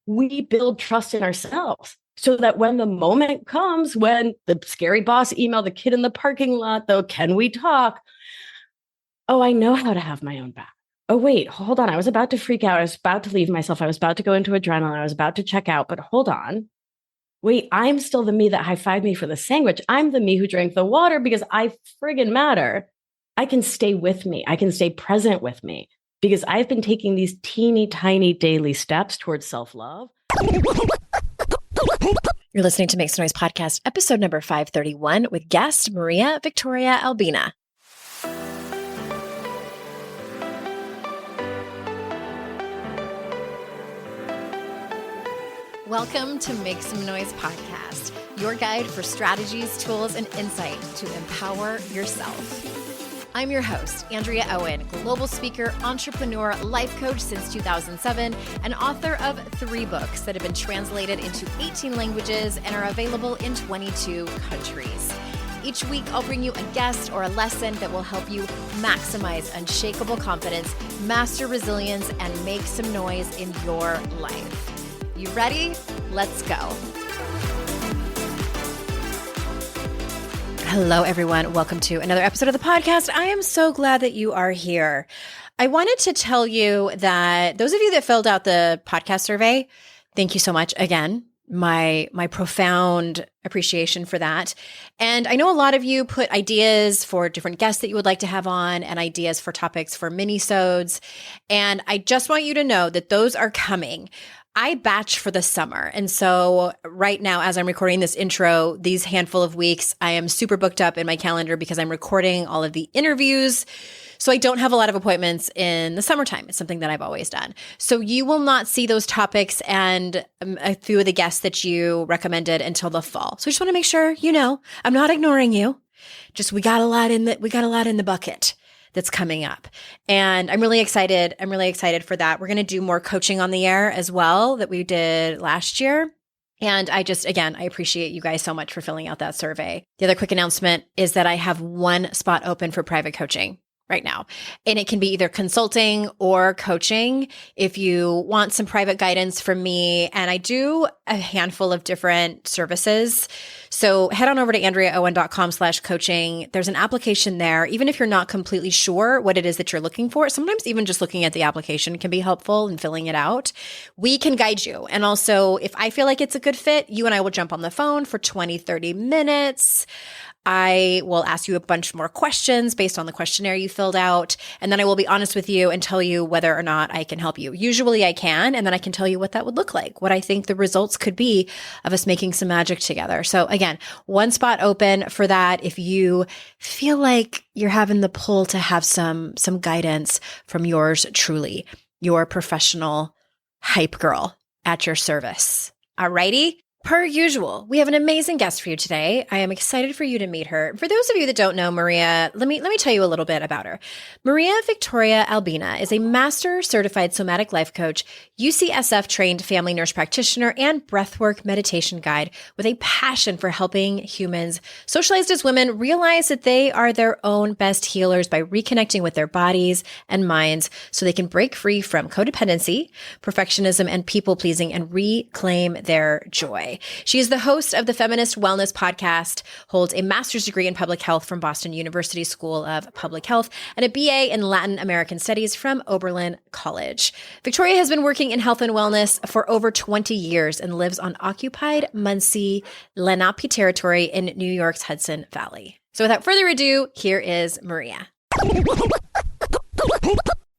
we build trust in ourselves so that when the moment comes, when the scary boss emailed the kid in the parking lot, though, can we talk? Oh, I know how to have my own back. Oh, wait, hold on. I was about to freak out. I was about to leave myself. I was about to go into adrenaline. I was about to check out, but hold on. Wait, I'm still the me that high-fived me for the sandwich. I'm the me who drank the water because I friggin' matter. I can stay with me. I can stay present with me because I've been taking these teeny tiny daily steps towards self-love. You're listening to Make Some Noise Podcast, episode number 531 with guest Maria-Victoria Albina. Welcome to Make Some Noise Podcast, your guide for strategies, tools, and insight to empower yourself. I'm your host, Andrea Owen, global speaker, entrepreneur, life coach since 2007, and author of 3 books that have been translated into 18 languages and are available in 22 countries. Each week, I'll bring you a guest or a lesson that will help you maximize unshakable confidence, master resilience, and make some noise in your life. You ready? Let's go. Hello, everyone. Welcome to another episode of the podcast. I am so glad that you are here. I wanted to tell you that those of you that filled out the podcast survey, thank you so much again. My profound appreciation for that. And I know a lot of you put ideas for different guests that you would like to have on and ideas for topics for mini-sodes. And I just want you to know that those are coming. I batch for the summer. And so right now, as I'm recording this intro, these handful of weeks, I am super booked up in my calendar because I'm recording all of the interviews. So I don't have a lot of appointments in the summertime. It's something that I've always done. So you will not see those topics and a few of the guests that you recommended until the fall. So I just want to make sure, you know, I'm not ignoring you. Just we got a lot in the bucket that's coming up. And I'm really excited. I'm really excited for that. We're going to do more coaching on the air as well that we did last year. And I appreciate you guys so much for filling out that survey. The other quick announcement is that I have 1 spot open for private coaching right now. And it can be either consulting or coaching if you want some private guidance from me. And I do a handful of different services. So head on over to andreaowen.com/coaching. There's an application there. Even if you're not completely sure what it is that you're looking for, sometimes even just looking at the application can be helpful in filling it out. We can guide you. And also, if I feel like it's a good fit, you and I will jump on the phone for 20, 30 minutes. I will ask you a bunch more questions based on the questionnaire you filled out. And then I will be honest with you and tell you whether or not I can help you. Usually I can, and then I can tell you what that would look like, what I think the results could be of us making some magic together. So again, 1 spot open for that. If you feel like you're having the pull to have some guidance from yours truly, your professional hype girl at your service. Alrighty? Per usual, we have an amazing guest for you today. I am excited for you to meet her. For those of you that don't know Maria, let me tell you a little bit about her. Maria-Victoria Albina is a master certified somatic life coach, UCSF-trained family nurse practitioner, and breathwork meditation guide with a passion for helping humans, socialized as women, realize that they are their own best healers by reconnecting with their bodies and minds so they can break free from codependency, perfectionism, and people-pleasing and reclaim their joy. She is the host of the Feminist Wellness Podcast, holds a master's degree in public health from Boston University School of Public Health, and a BA in Latin American Studies from Oberlin College. Victoria has been working in health and wellness for over 20 years and lives on occupied Muncie, Lenape territory in New York's Hudson Valley. So without further ado, here is Maria.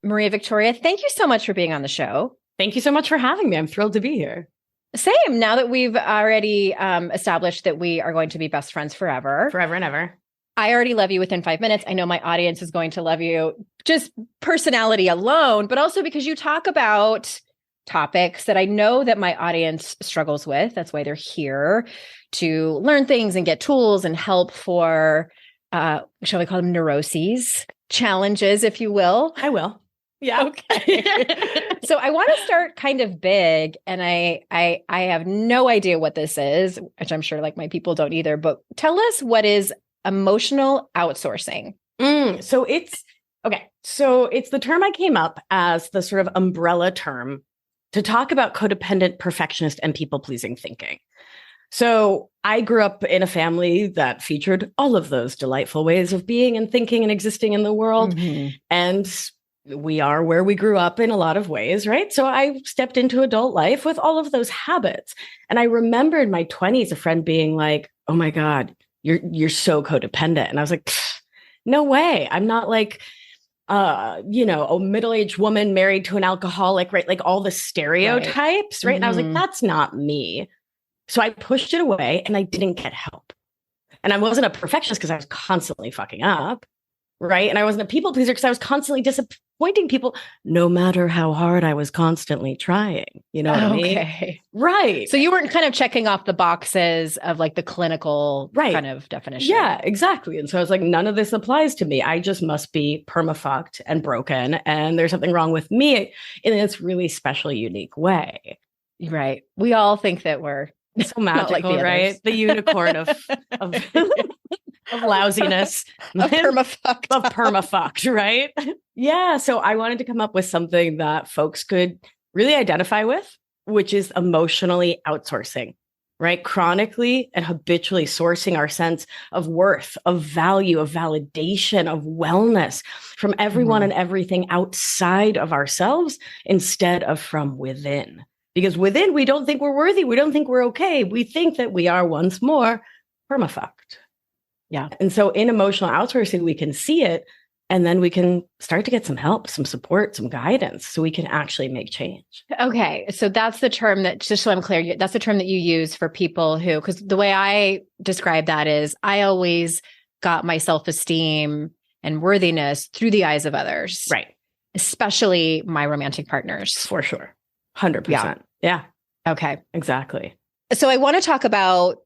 Maria-Victoria, thank you so much for being on the show. Thank you so much for having me. I'm thrilled to be here. Same. Now that we've already established that we are going to be best friends forever. Forever and ever. I already love you within 5 minutes. I know my audience is going to love you, just personality alone, but also because you talk about topics that I know that my audience struggles with. That's why they're here, to learn things and get tools and help for, shall we call them neuroses, challenges, if you will. I will. Yeah. Okay. So I want to start kind of big, and I have no idea what this is, which I'm sure like my people don't either, but tell us, what is emotional outsourcing? So it's the term I came up as the sort of umbrella term to talk about codependent, perfectionist, and people-pleasing thinking. So I grew up in a family that featured all of those delightful ways of being and thinking and existing in the world. And we are where we grew up in a lot of ways, right? So I stepped into adult life with all of those habits. And I remember in my 20s, a friend being like, oh my God, you're so codependent. And I was like, no way. I'm not like, a middle-aged woman married to an alcoholic, right? Like all the stereotypes, right? And I was like, that's not me. So I pushed it away and I didn't get help. And I wasn't a perfectionist because I was constantly fucking up, right? And I wasn't a people pleaser because I was constantly disappointing people, no matter how hard I was constantly trying. You know what I mean? Okay. Right. So you weren't kind of checking off the boxes of like the clinical kind of definition. Yeah, exactly. And so I was like, none of this applies to me. I just must be permafucked and broken. And there's something wrong with me in this really special, unique way. Right. We all think that we're so magical, like right? The unicorn of lousiness. Of permafucked. Of permafucked, right? Yeah. So I wanted to come up with something that folks could really identify with, which is emotionally outsourcing, right? Chronically and habitually sourcing our sense of worth, of value, of validation, of wellness from everyone and everything outside of ourselves instead of from within. Because within, we don't think we're worthy. We don't think we're okay. We think that we are once more permafucked. Yeah. And so in emotional outsourcing, we can see it, and then we can start to get some help, some support, some guidance, so we can actually make change. Okay. So that's the term that, just so I'm clear, that's the term that you use for people who, because the way I describe that is I always got my self-esteem and worthiness through the eyes of others. Right. Especially my romantic partners. For sure. 100%. Yeah. Okay. Exactly. So I want to talk about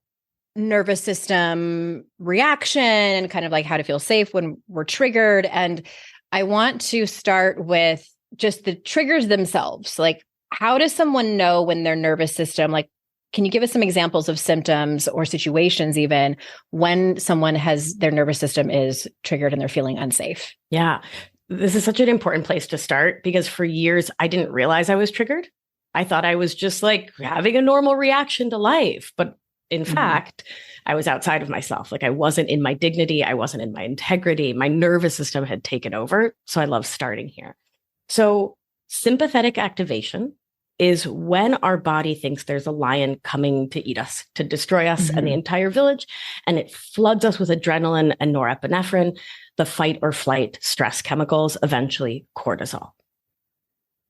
nervous system reaction and kind of like how to feel safe when we're triggered. And I want to start with just the triggers themselves. Like, how does someone know when their nervous system, like, can you give us some examples of symptoms or situations even when someone has their nervous system is triggered and they're feeling unsafe? Yeah. This is such an important place to start because for years I didn't realize I was triggered. I thought I was just like having a normal reaction to life. But in fact, I was outside of myself. Like I wasn't in my dignity. I wasn't in my integrity. My nervous system had taken over. So I love starting here. So sympathetic activation is when our body thinks there's a lion coming to eat us, to destroy us and the entire village. And it floods us with adrenaline and norepinephrine, the fight or flight stress chemicals, eventually cortisol.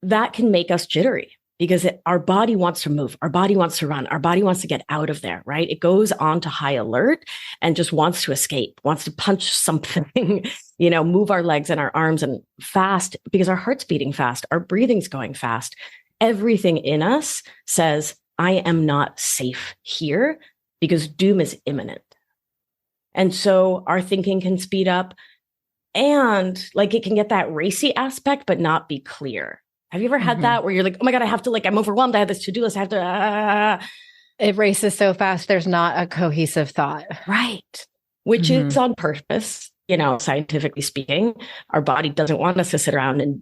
That can make us jittery because our body wants to move. Our body wants to run. Our body wants to get out of there, right? It goes on to high alert and just wants to escape, wants to punch something, move our legs and our arms and fast because our heart's beating fast. Our breathing's going fast. Everything in us says, I am not safe here because doom is imminent. And so our thinking can speed up and like it can get that racy aspect, but not be clear. Have you ever had that where you're like, oh my God, I have to I'm overwhelmed. I have this to-do list. I have to, It races so fast. There's not a cohesive thought. Right. Which is on purpose, scientifically speaking. Our body doesn't want us to sit around and,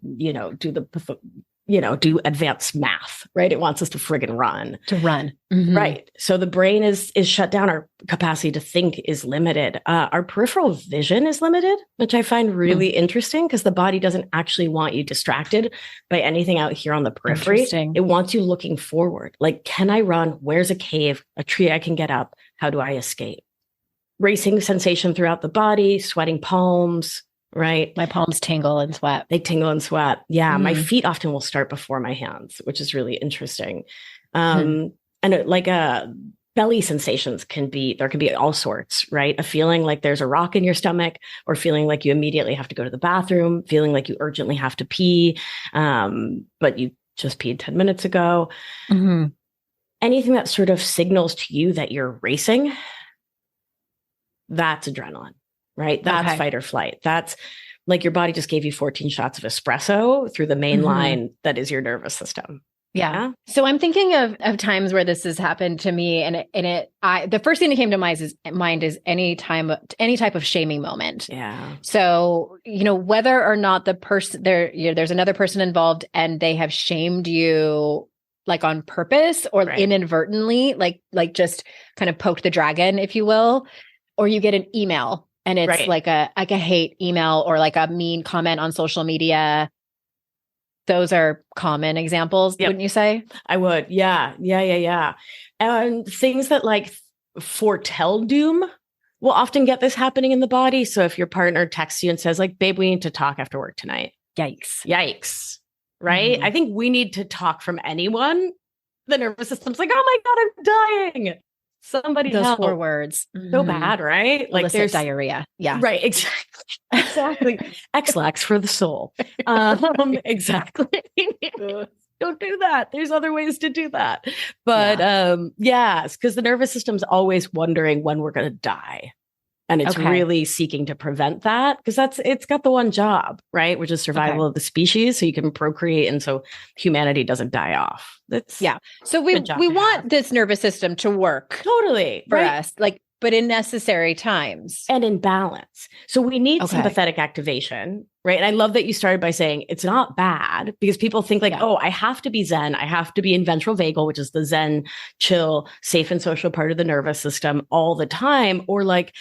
do advanced math, right? It wants us to friggin' run. To run. Right. So the brain is shut down. Our capacity to think is limited. Our peripheral vision is limited, which I find really interesting because the body doesn't actually want you distracted by anything out here on the periphery. It wants you looking forward. Like, can I run? Where's a cave, a tree I can get up? How do I escape? Racing sensation throughout the body, sweating palms, right? My palms tingle and sweat. They tingle and sweat. Yeah. My feet often will start before my hands, which is really interesting. And belly sensations there can be all sorts, right? A feeling like there's a rock in your stomach or feeling like you immediately have to go to the bathroom, feeling like you urgently have to pee, but you just peed 10 minutes ago. Anything that sort of signals to you that you're racing, that's adrenaline. Right? That's fight or flight. That's like your body just gave you 14 shots of espresso through the main line that is your nervous system. Yeah. So I'm thinking of times where this has happened to me, and the first thing that came to mind is any type of shaming moment. Yeah. So, whether or not the person there's another person involved and they have shamed you like on purpose or inadvertently, like just kind of poked the dragon, if you will, or you get an email and it's like a hate email or like a mean comment on social media. Those are common examples, wouldn't you say? I would. Yeah. And things that like foretell doom will often get this happening in the body. So if your partner texts you and says like, babe, we need to talk after work tonight. Yikes. Right? I think we need to talk from anyone. The nervous system's like, oh my God, I'm dying. Somebody Those help. 4 words. So bad, right? Like there's diarrhea. Yeah. Right. Exactly. X-lax for the soul. Exactly. Don't do that. There's other ways to do that. But yes, because the nervous system's always wondering when we're going to die. And it's really seeking to prevent that because it's got the one job, right? Which is survival of the species. So you can procreate. And so humanity doesn't die off. So we want this nervous system to work for us, like, but in necessary times and in balance. So we need sympathetic activation, right? And I love that you started by saying it's not bad because people think like, oh, I have to be Zen. I have to be in ventral vagal, which is the Zen, chill, safe and social part of the nervous system all the time. Or like,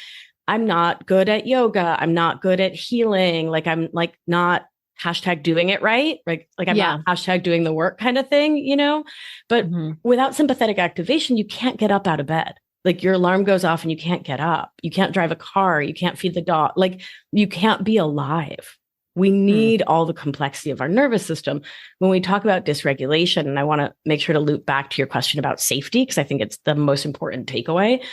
I'm not good at yoga. I'm not good at healing. Like I'm like not hashtag doing it right. Like I'm not hashtag doing the work kind of thing, you know, but without sympathetic activation, you can't get up out of bed. Like your alarm goes off and you can't get up. You can't drive a car. You can't feed the dog. Like you can't be alive. We need all the complexity of our nervous system. When we talk about dysregulation, and I want to make sure to loop back to your question about safety, because I think it's the most important takeaway.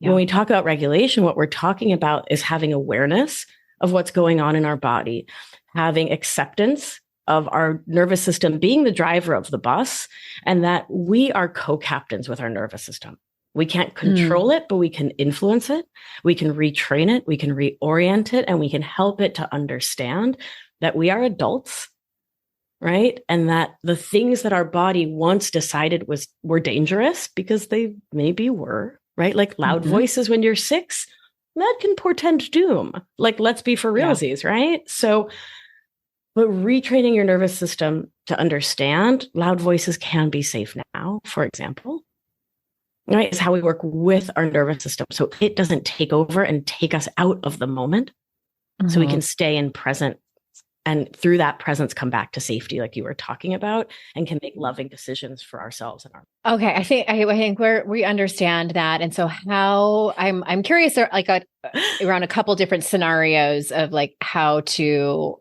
When we talk about regulation, what we're talking about is having awareness of what's going on in our body, having acceptance of our nervous system being the driver of the bus, and that we are co-captains with our nervous system. We can't control it, but we can influence it. We can retrain it. We can reorient it, and we can help it to understand that we are adults, right? And that the things that our body once decided were dangerous because they maybe were, right? Like loud voices when you're 6, that can portend doom. Like, let's be for realsies, right? So, but retraining your nervous system to understand loud voices can be safe now, for example, right? Is how we work with our nervous system. So it doesn't take over and take us out of the moment. So we can stay in present and through that presence, come back to safety, like you were talking about, and can make loving decisions for ourselves and our. Okay, I think we understand that, and so how I'm curious, like around a couple different scenarios of like how to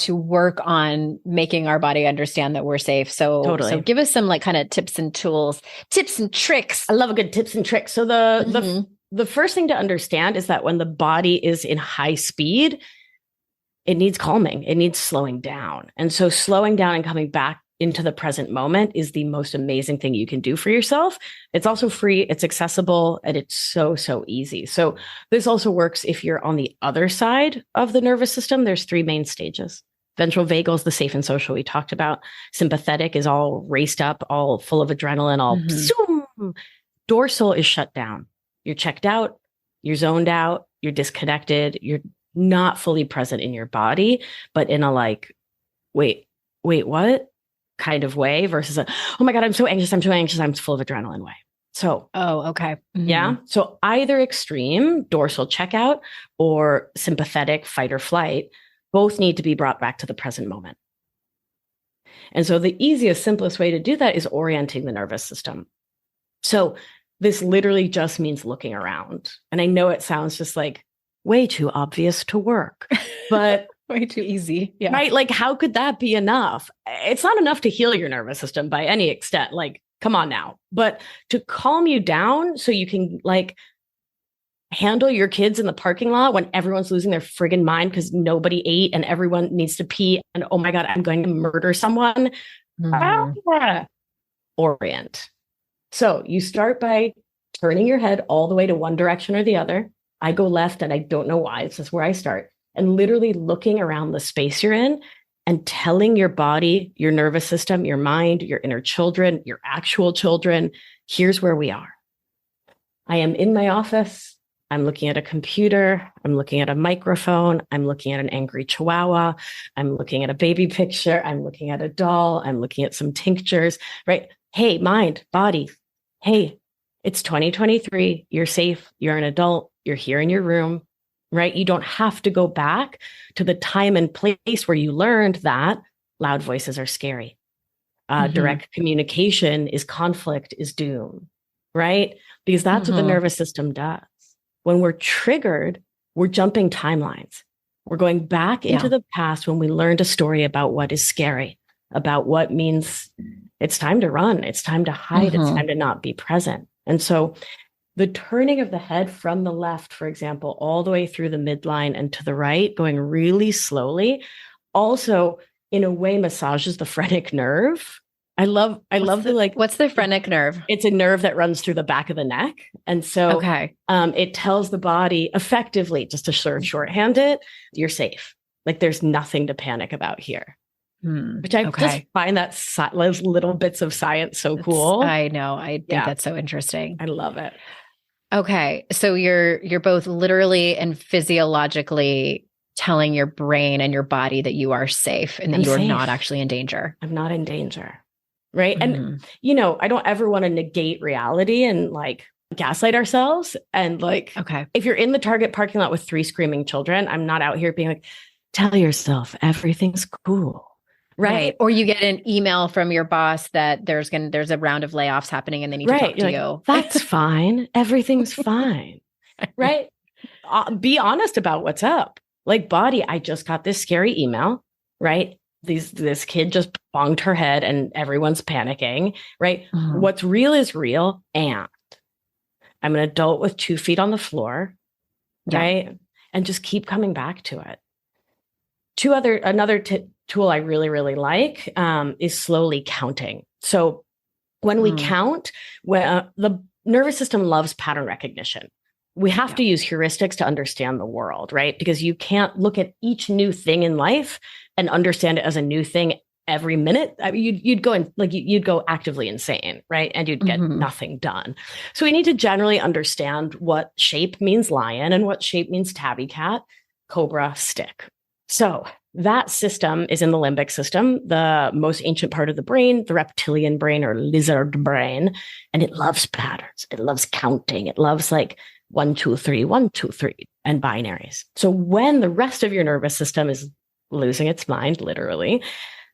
work on making our body understand that we're safe. So give us some like kind of tips and tricks. I love a good tips and tricks. So the first thing to understand is that when the body is in high speed, it needs calming. It needs slowing down. And so slowing down and coming back into the present moment is the most amazing thing you can do for yourself. It's also free, it's accessible, and it's so, so easy. So this also works if you're on the other side of the nervous system. There's 3 main stages. Ventral vagal is the safe and social we talked about. Sympathetic is all raced up, all full of adrenaline, all zoom. Dorsal is shut down. You're checked out, you're zoned out, you're disconnected, you're not fully present in your body, but in a like, wait, what kind of way versus a, oh my God, I'm so anxious, I'm full of adrenaline way. So, okay. Yeah. So either extreme, dorsal checkout, or sympathetic fight or flight, both need to be brought back to the present moment. And so the easiest, simplest way to do that is orienting the nervous system. So this literally just means looking around. And I know it sounds just like way too obvious to work, but way too easy. Yeah. Right. Like, how could that be enough? It's not enough to heal your nervous system by any extent. Like, come on now. But to calm you down so you can like handle your kids in the parking lot when everyone's losing their friggin' mind because nobody ate and everyone needs to pee. And oh my God, I'm going to murder someone. Orient. So you start by turning your head all the way to one direction or the other. I go left and I don't know why. This is where I start. And literally looking around the space you're in and telling your body, your nervous system, your mind, your inner children, your actual children, here's where we are. I am in my office. I'm looking at a computer. I'm looking at a microphone. I'm looking at an angry chihuahua. I'm looking at a baby picture. I'm looking at a doll. I'm looking at some tinctures, right? hey, mind, body, hey, it's 2023. You're safe. You're an adult. You're here in your room, right? You don't have to go back to the time and place where you learned that loud voices are scary. Direct communication is conflict, is doom, right? Because that's what the nervous system does. When we're triggered, we're jumping timelines. We're going back into the past when we learned a story about what is scary, about what means it's time to run, it's time to hide, it's time to not be present. And so the turning of the head from the left, for example, all the way through the midline and to the right, going really slowly, also in a way massages the phrenic nerve. I love what's the phrenic nerve? It's a nerve that runs through the back of the neck. And so it tells the body effectively, just to sort of shorthand it, you're safe. Like there's nothing to panic about here. Which I just find that those little bits of science so cool. I know. I think that's so interesting. I love it. Okay. So you're both literally and physiologically telling your brain and your body that you are safe and that you're not actually in danger. I'm not in danger. Right. And, I don't ever want to negate reality and like gaslight ourselves. And like, if you're in the Target parking lot with 3 screaming children, I'm not out here being like, tell yourself everything's cool. Right. Or you get an email from your boss that there's a round of layoffs happening and they need to talk to you. That's fine. Everything's fine. Right. Be honest about what's up. Like, body, I just got this scary email. Right. This kid just bonged her head and everyone's panicking, right? What's real is real. And I'm an adult with 2 feet on the floor, right? And just keep coming back to it. Another tool I really, really like is slowly counting. So when we count, the nervous system loves pattern recognition. We have to use heuristics to understand the world, right? Because you can't look at each new thing in life and understand it as a new thing every minute. I mean, you'd go actively insane, right? And you'd get nothing done. So we need to generally understand what shape means lion and what shape means tabby cat, cobra, stick. So that system is in the limbic system, the most ancient part of the brain, the reptilian brain or lizard brain. And it loves patterns. It loves counting. It loves like 1, 2, 3, 1, 2, 3, and binaries. So when the rest of your nervous system is losing its mind, literally,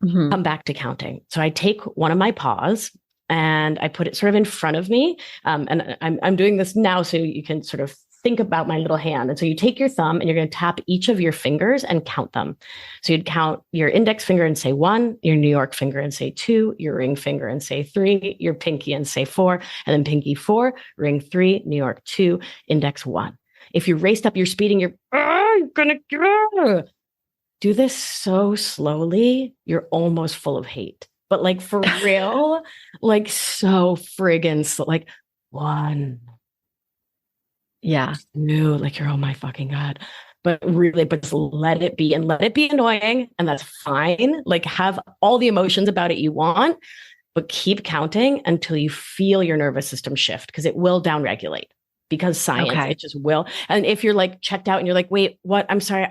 come back to counting. So I take one of my paws and I put it sort of in front of me. And I'm doing this now so you can sort of think about my little hand. And so you take your thumb and you're going to tap each of your fingers and count them. So you'd count your index finger and say 1, your New York finger and say 2, your ring finger and say 3, your pinky and say 4, and then pinky 4, ring 3, New York 2, index 1. If you raced up your speeding, you're going to do this so slowly, you're almost full of hate. But like for real, like so friggin' like 1. Yeah. No, like you're, oh my fucking God. But really, but just let it be and let it be annoying. And that's fine. Like have all the emotions about it you want, but keep counting until you feel your nervous system shift because it will downregulate because science, it just will. And if you're like checked out and you're like, wait, what? I'm sorry.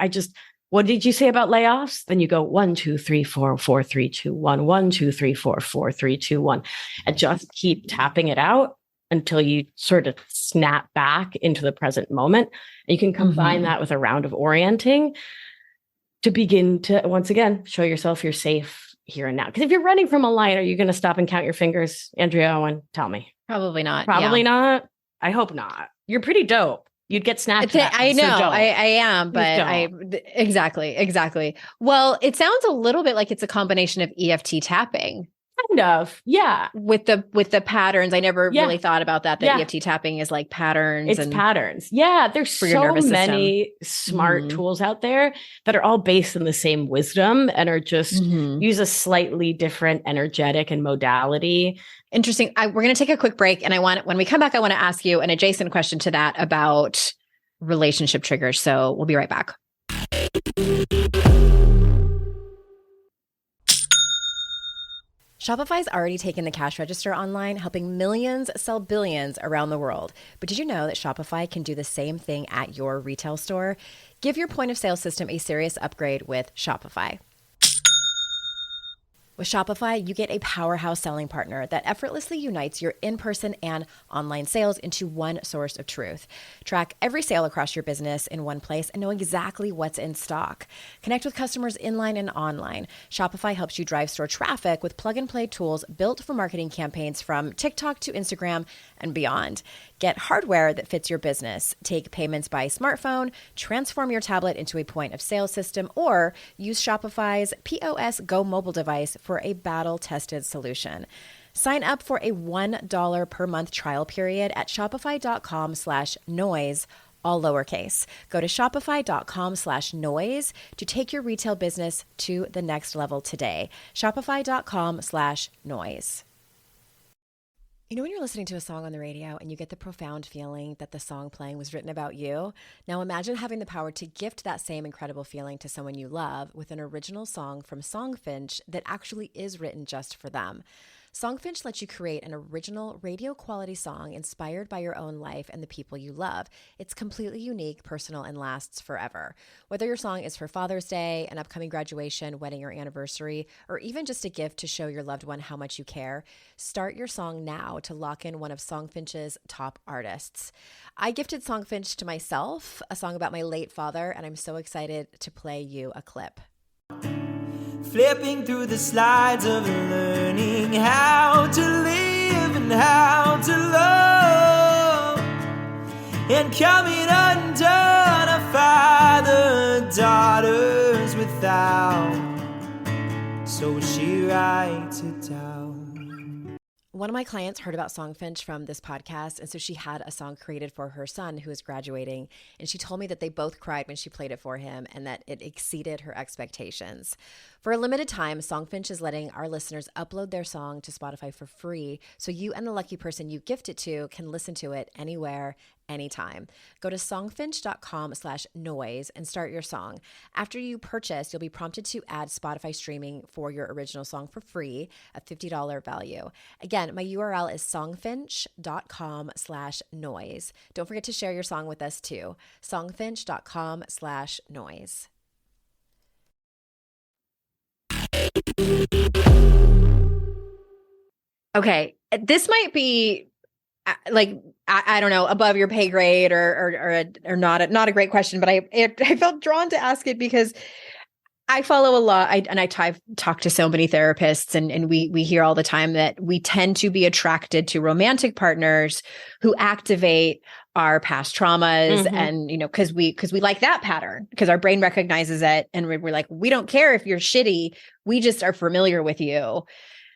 What did you say about layoffs? Then you go 1, 2, 3, 4, 4, 3, 2, 1, 1, 2, 3, 4, 4, 3, 2, 1, and just keep tapping it out until you sort of snap back into the present moment. And you can combine that with a round of orienting to begin to, once again, show yourself you're safe here and now. Because if you're running from a lion, are you going to stop and count your fingers? Andrea Owen, tell me. Probably not. Probably not. I hope not. You're pretty dope. You'd get snapped at. I know, so I am, but exactly. Well, it sounds a little bit like it's a combination of EFT tapping. Kind of, yeah. With the patterns, I never really thought about that. That EFT tapping is like patterns. It's patterns. Yeah, there's so many smart tools out there that are all based in the same wisdom and are just use a slightly different energetic and modality. Interesting. We're going to take a quick break, and when we come back, I want to ask you an adjacent question to that about relationship triggers. So we'll be right back. Shopify's already taken the cash register online, helping millions sell billions around the world. But did you know that Shopify can do the same thing at your retail store? Give your point of sale system a serious upgrade with Shopify. With Shopify, you get a powerhouse selling partner that effortlessly unites your in-person and online sales into one source of truth. Track every sale across your business in one place and know exactly what's in stock. Connect with customers inline and online. Shopify helps you drive store traffic with plug-and-play tools built for marketing campaigns from TikTok to Instagram and beyond. Get hardware that fits your business. Take payments by smartphone, transform your tablet into a point of sale system, or use Shopify's POS Go mobile device for a battle-tested solution. Sign up for a $1 per month trial period at shopify.com/noise, all lowercase. Go to shopify.com/noise to take your retail business to the next level today. Shopify.com/noise. You know when you're listening to a song on the radio and you get the profound feeling that the song playing was written about you? Now imagine having the power to gift that same incredible feeling to someone you love with an original song from Songfinch that actually is written just for them. Songfinch lets you create an original radio quality song inspired by your own life and the people you love. It's completely unique, personal, and lasts forever. Whether your song is for Father's Day, an upcoming graduation, wedding, or anniversary, or even just a gift to show your loved one how much you care, start your song now to lock in one of Songfinch's top artists. I gifted Songfinch to myself, a song about my late father, and I'm so excited to play you a clip. Flipping through the slides of learning how to live and how to love, and coming undone, a father daughters without, so she writes it down. One of my clients heard about Songfinch from this podcast, and so she had a song created for her son who is graduating, and she told me that they both cried when she played it for him and that it exceeded her expectations. For a limited time, Songfinch is letting our listeners upload their song to Spotify for free, so you and the lucky person you gift it to can listen to it anywhere, anytime. Go to songfinch.com/noise and start your song. After you purchase, you'll be prompted to add Spotify streaming for your original song for free, a $50 value. Again, my URL is songfinch.com/noise. Don't forget to share your song with us too. songfinch.com/noise. Okay, this might be like I don't know, above your pay grade or not a great question, but I felt drawn to ask it because I follow a lot. I talk to so many therapists, and we hear all the time that we tend to be attracted to romantic partners who activate our past traumas, and because we like that pattern, because our brain recognizes it, and we're like, we don't care if you're shitty, we just are familiar with you.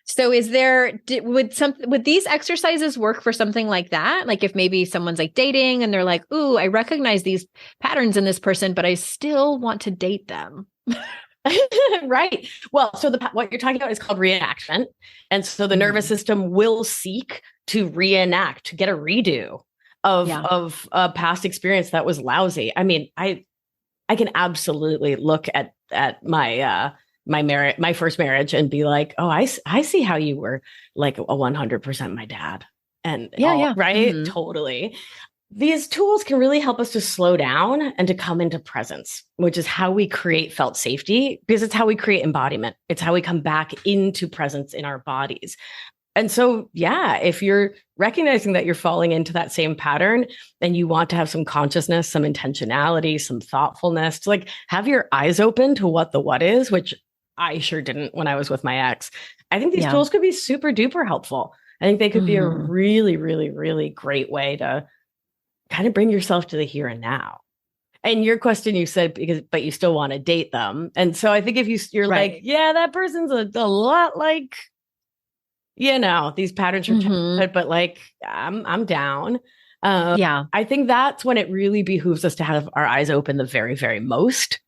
So would these exercises work for something like that? Like if maybe someone's like dating and they're like, ooh, I recognize these patterns in this person, but I still want to date them. Right. Well, so what you're talking about is called reenactment. And so the nervous system will seek to reenact, to get a redo of a past experience that was lousy. I mean, I can absolutely look at my my first marriage and be like, oh, I see how you were like a 100% my dad. And right. Totally. These tools can really help us to slow down and to come into presence, which is how we create felt safety, because it's how we create embodiment. It's how we come back into presence in our bodies. And so, yeah, if you're recognizing that you're falling into that same pattern and you want to have some consciousness, some intentionality, some thoughtfulness, to like have your eyes open to what the what is, which I sure didn't when I was with my ex. I think these tools could be super duper helpful. I think they could be a really, really, really great way to kind of bring yourself to the here and now. And your question, you said, but you still want to date them. And so I think if you're right. Like, yeah, that person's a lot like, these patterns are childhood, but like, I'm down. I think that's when it really behooves us to have our eyes open the very, very most,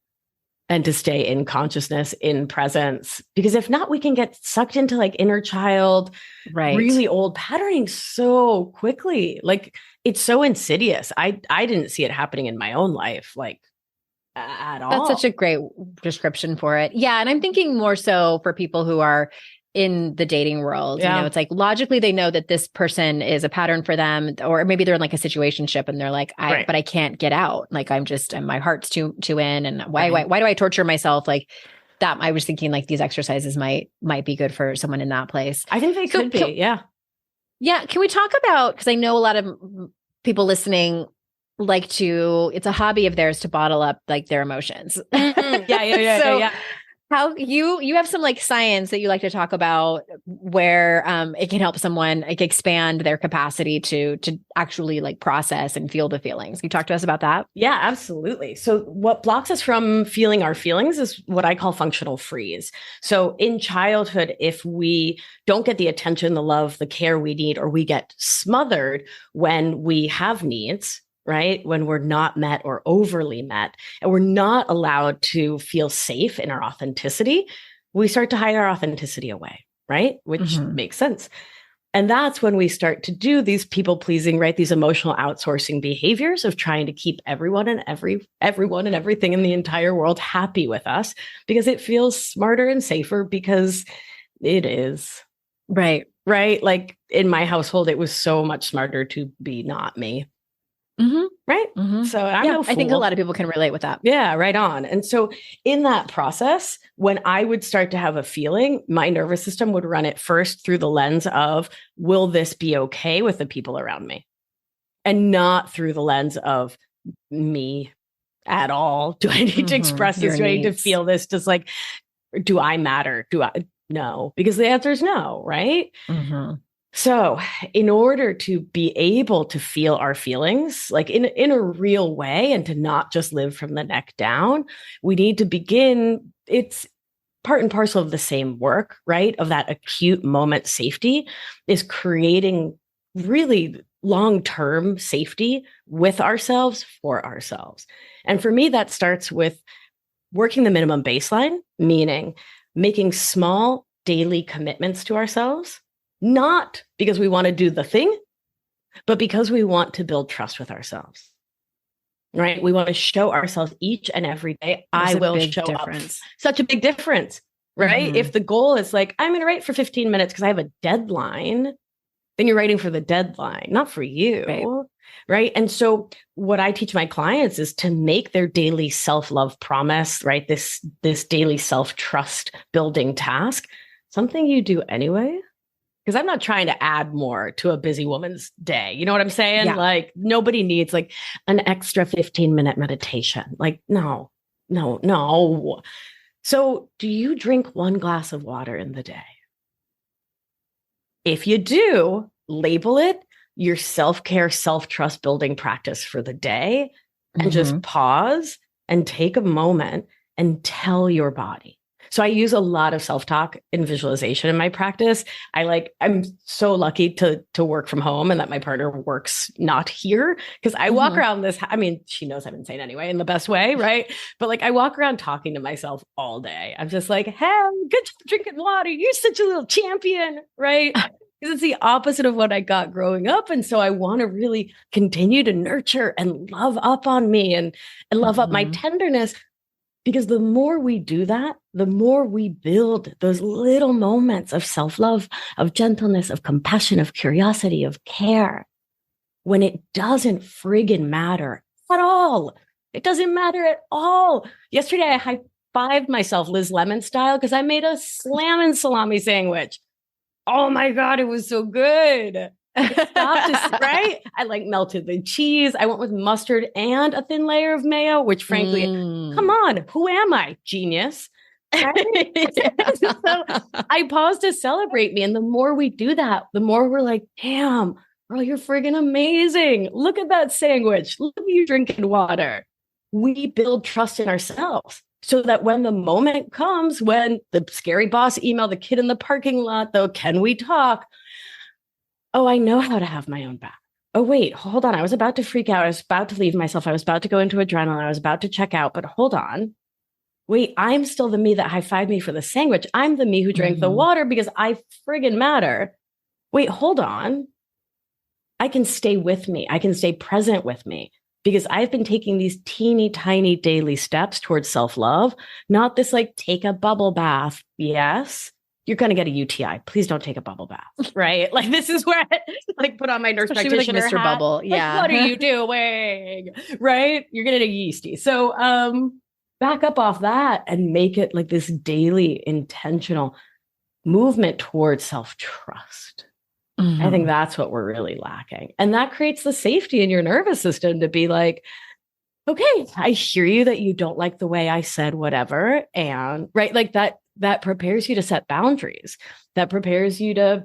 and to stay in consciousness, in presence, because if not, we can get sucked into like inner child, really old patterning so quickly. Like it's so insidious. I didn't see it happening in my own life, like at all. That's such a great description for it. Yeah. And I'm thinking more so for people who are in the dating world, it's like logically they know that this person is a pattern for them, or maybe they're in like a situationship and they're like, but I can't get out. Like my heart's too in. And why do I torture myself? Like that I was thinking like these exercises might be good for someone in that place. I think they could be. Yeah. Yeah. Can we talk about, because I know a lot of people listening like to, it's a hobby of theirs to bottle up like their emotions. Yeah. How you have some like science that you like to talk about where it can help someone like expand their capacity to actually like process and feel the feelings. Can you talk to us about that? Yeah, absolutely. So what blocks us from feeling our feelings is what I call functional freeze. So in childhood, if we don't get the attention, the love, the care we need, or we get smothered when we have needs, right? When we're not met or overly met, and we're not allowed to feel safe in our authenticity, we start to hide our authenticity away, right? Which makes sense. And that's when we start to do these people pleasing, right? These emotional outsourcing behaviors of trying to keep everyone and everything in the entire world happy with us because it feels smarter and safer because it is. Right. Right. Like in my household, it was so much smarter to be not me. Right. So I'm no fool. I think a lot of people can relate with that. Yeah, right on. And so in that process, when I would start to have a feeling, my nervous system would run it first through the lens of, will this be okay with the people around me? And not through the lens of me at all. Do I need to express this? Do I need to feel this? Just like, do I matter? No, because the answer is no, right? So in order to be able to feel our feelings, like in a real way, and to not just live from the neck down, we need to begin, it's part and parcel of the same work, right? Of that acute moment safety is creating really long-term safety with ourselves, for ourselves. And for me, that starts with working the minimum baseline, meaning making small daily commitments to ourselves. Not because we want to do the thing, but because we want to build trust with ourselves, right? We want to show ourselves each and every day, I will show up. Such a big difference, right? If the goal is like, I'm going to write for 15 minutes because I have a deadline, then you're writing for the deadline, not for you, right? And so what I teach my clients is to make their daily self-love promise, right? This daily self-trust building task, something you do anyway. Because I'm not trying to add more to a busy woman's day. You know what I'm saying? Yeah. Like nobody needs like an extra 15-minute meditation. Like, no. So do you drink one glass of water in the day? If you do, label it your self-care, self-trust building practice for the day and just pause and take a moment and tell your body. So I use a lot of self-talk and visualization in my practice. I'm so lucky to work from home and that my partner works not here because I walk around this. I mean, she knows I'm insane anyway, in the best way, right? But like I walk around talking to myself all day. I'm just like, hey, good job drinking water. You're such a little champion, right? Because it's the opposite of what I got growing up. And so I want to really continue to nurture and love up on me and love up my tenderness. Because the more we do that, the more we build those little moments of self-love, of gentleness, of compassion, of curiosity, of care, when it doesn't friggin' matter at all. It doesn't matter at all. Yesterday, I high-fived myself Liz Lemon style because I made a slammin' salami sandwich. Oh my God, it was so good. Right? I like melted the cheese. I went with mustard and a thin layer of mayo, which frankly, come on, who am I? Genius. Right? So I paused to celebrate me. And the more we do that, the more we're like, damn, girl, you're friggin' amazing. Look at that sandwich. Look at you drinking water. We build trust in ourselves. So that when the moment comes, when the scary boss emailed the kid in the parking lot, though, can we talk? Oh, I know how to have my own back. Oh, wait, hold on. I was about to freak out. I was about to leave myself. I was about to go into adrenaline. I was about to check out, but hold on. Wait, I'm still the me that high-fived me for the sandwich. I'm the me who drank the water because I friggin' matter. Wait, hold on. I can stay with me. I can stay present with me because I've been taking these teeny tiny daily steps towards self-love, not this like take a bubble bath. Yes. You're going to get a UTI. Please don't take a bubble bath, right? Like this is where I like put on my nurse practitioner like Mr. hat. Bubble. Yeah. Like, what are you doing? Right? You're going to get a yeasty. So, back up off that and make it like this daily intentional movement towards self-trust. I think that's what we're really lacking. And that creates the safety in your nervous system to be like, okay, I hear you that you don't like the way I said whatever. And right, like that prepares you to set boundaries. That prepares you to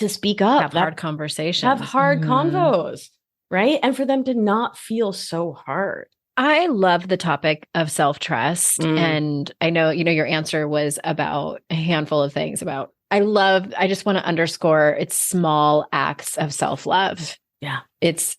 speak up. Have hard conversations. Have hard convos, right? And for them to not feel so hard. I love the topic of self-trust. And I know, your answer was about a handful of things I just want to underscore it's small acts of self-love. Yeah. It's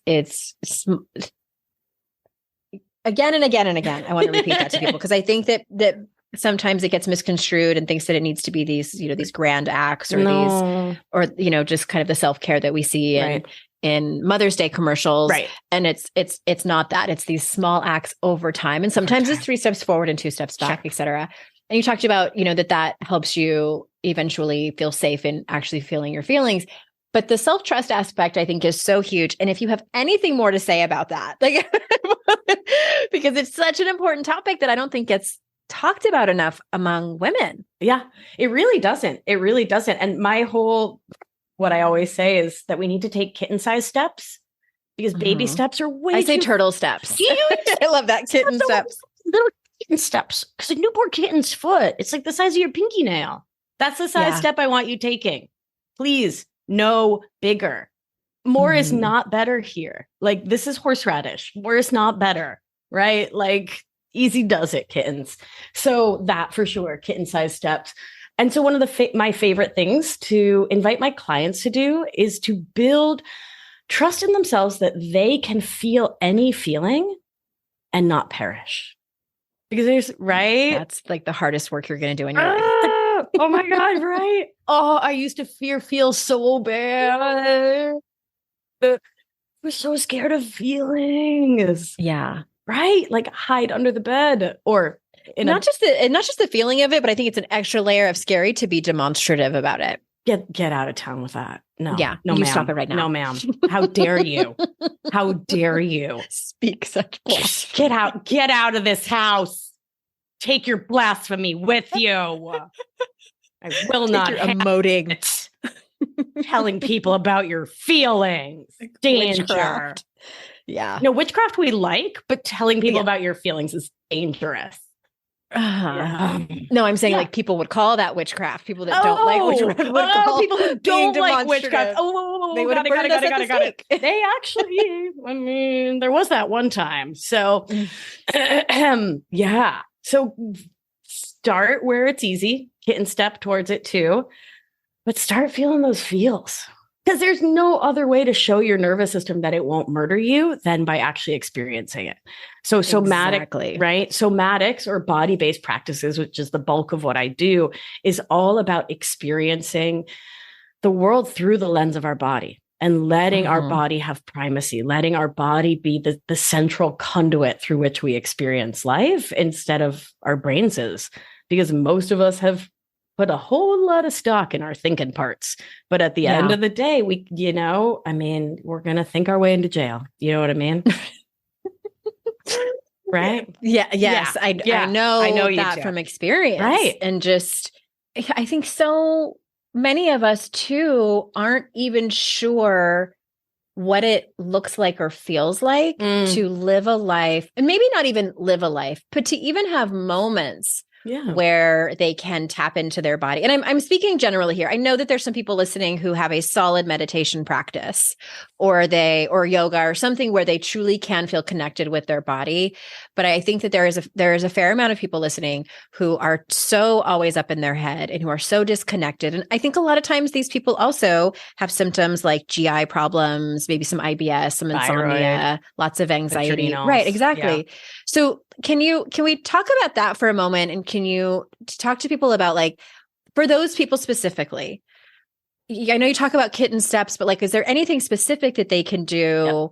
again and again and again. I want to repeat that to people because I think that sometimes it gets misconstrued and thinks that it needs to be these, these grand acts or just kind of the self-care that we see in Mother's Day commercials. Right. And it's not that. It's these small acts over time. And sometimes it's 3 steps forward and 2 steps back, et cetera. And you talked about, that helps you eventually feel safe in actually feeling your feelings. But the self-trust aspect, I think, is so huge. And if you have anything more to say about that, like, because it's such an important topic that I don't think gets talked about enough among women. Yeah, it really doesn't. It really doesn't. And what I always say is that we need to take kitten-sized steps because baby steps are way I say turtle steps. I love that, kitten steps. Little kitten steps. Because a newborn kitten's foot, it's like the size of your pinky nail. That's the size step I want you taking. Please, no bigger. More is not better here. Like, this is horseradish. More is not better, right? Like, easy does it, kittens. So that for sure, kitten-sized steps. And so one of my favorite things to invite my clients to do is to build trust in themselves that they can feel any feeling and not perish. Because that's like the hardest work you're going to do in your life. Oh my God, right? Oh, I used to feel so bad. We're so scared of feelings. Yeah. Right? Like hide under the bed or not just the feeling of it, but I think it's an extra layer of scary to be demonstrative about it. Get out of town with that. No. Yeah. No, you ma'am. Stop it right now. No, ma'am. How dare you? How dare you? Speak such bullshit. Get out of this house. Take your blasphemy with you. I will not emoting it. Telling people about your feelings. Danger. Witchcraft. Yeah. No, witchcraft we like, but telling people about your feelings is dangerous. No, I'm saying like people would call that witchcraft. People that don't like witchcraft would call people who don't like witchcraft. They would have got it. They actually, I mean, there was that one time. So, yeah. So start where it's easy, kitten step towards it too, but start feeling those feels. Because there's no other way to show your nervous system that it won't murder you than by actually experiencing it. So somatic, right? Somatics or body-based practices, which is the bulk of what I do, is all about experiencing the world through the lens of our body and letting our body have primacy, letting our body be the central conduit through which we experience life instead of our brains is. Because most of us have put a whole lot of stock in our thinking parts. But at the end of the day, we're going to think our way into jail. You know what I mean? Right? Yeah. Yes. Yeah. I know that from experience. Right. And just, I think so many of us too aren't even sure what it looks like or feels like to live a life, and maybe not even live a life, but to even have moments where they can tap into their body. And I'm speaking generally here. I know that there's some people listening who have a solid meditation practice or yoga or something where they truly can feel connected with their body. But I think that there is a fair amount of people listening who are so always up in their head and who are so disconnected. And I think a lot of times these people also have symptoms like GI problems, maybe some IBS, some insomnia, lots of anxiety. Right, exactly. Yeah. So can we talk about that for a moment? And can you talk to people about, like, for those people specifically, I know you talk about kitten steps, but like, is there anything specific that they can do?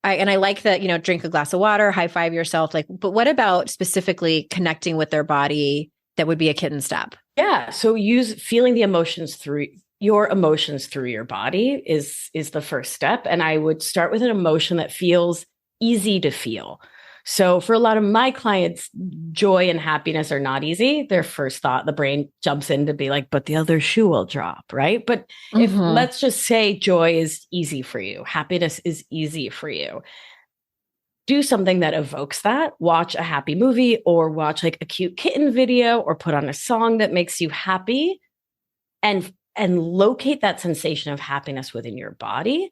Yep. I like that, drink a glass of water, high five yourself, like, but what about specifically connecting with their body that would be a kitten step? Yeah. So feeling the emotions through your body is the first step. And I would start with an emotion that feels easy to feel. So for a lot of my clients, joy and happiness are not easy. Their first thought, the brain jumps in to be like, but the other shoe will drop, right? But if let's just say joy is easy for you, happiness is easy for you, do something that evokes that. Watch a happy movie or watch like a cute kitten video or put on a song that makes you happy and locate that sensation of happiness within your body.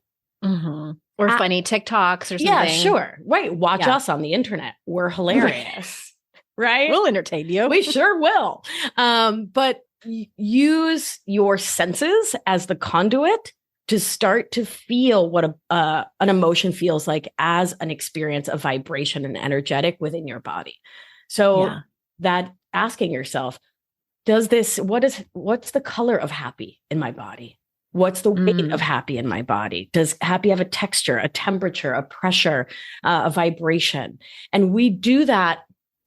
Or funny TikToks or something. Yeah, sure. Right. Watch us on the internet. We're hilarious. Right? We'll entertain you. We sure will. But use your senses as the conduit to start to feel what an emotion feels like as an experience of vibration and energetic within your body. So that asking yourself, what's the color of happy in my body? What's the weight of happy in my body? Does happy have a texture, a temperature, a pressure, a vibration? And we do that